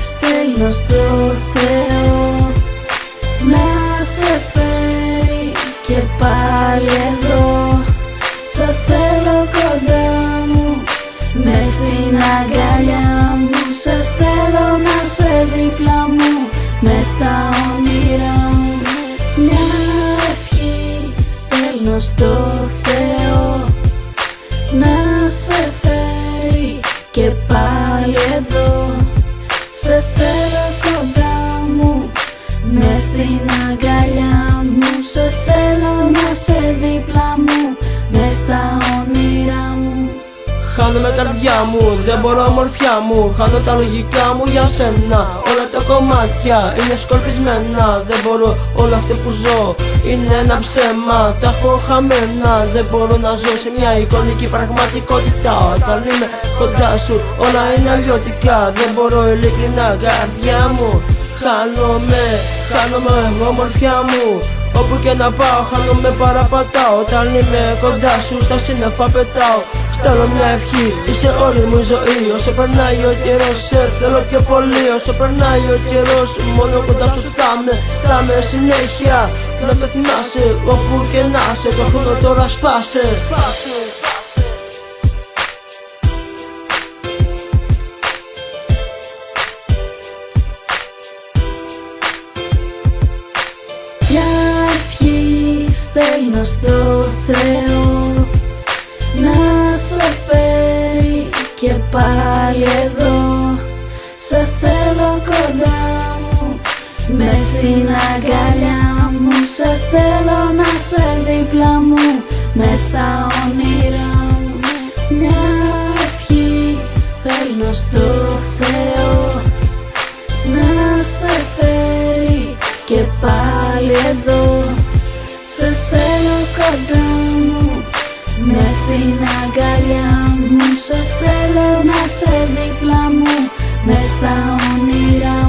στέλνω στο Θεό να σε φέρει και πάλι εδώ. Σε θέλω κοντά μου, μες στην αγκαλιά μου. Σε θέλω να σε δίπλα μου, μες στα όνειρά μου. Μια ευχή στέλνω στο Θεό να σε φέρει και πάλι εδώ. Σε θέλω κοντά μου, μες στην αγκαλιά μου. Σε θέλω να σε δίπλα μου, μες στα όνειρά μου. Χάνομαι καρδιά μου, δεν μπορώ ομορφιά μου. Χάνω τα λογικά μου για σένα. Όλα τα κομμάτια είναι σκορπισμένα. Δεν μπορώ, όλο αυτό που ζω είναι ένα ψέμα. Τα έχω χαμένα, δεν μπορώ να ζω σε μια εικονική πραγματικότητα. Όταν είμαι κοντά σου όλα είναι αλλιώτικα. Δεν μπορώ ειλικρινά καρδιά μου. Χάνομαι εγώ ομορφιά μου. Όπου και να πάω χάνομαι, παραπατάω. Όταν είμαι κοντά σου στα σύννεφα πετάω. Στέλνω μια ευχή, είσαι όλη μου η ζωή. Όσο περνάει ο καιρός σε θέλω πιο πολύ. Όσο περνάει ο καιρός μόνο κοντά σου θα με συνέχεια. Να με θυμάσαι όπου και να σε. Το χρόνο τώρα σπάσε. Μια ευχή στέλνω στο Θεό να σε φέρει και πάλι εδώ. Σε θέλω κοντά μου, μες στην αγκαλιά μου. Σε θέλω να σε δίπλα μου, μες στα όνειρά μου. Μια ευχή στέλνω στο Θεό να σε φέρει και πάλι εδώ. Σε θέλω κοντά μου, μες στην αγκαλιά μου. Σε θέλω να σε δίπλα μου, μες στα όνειρά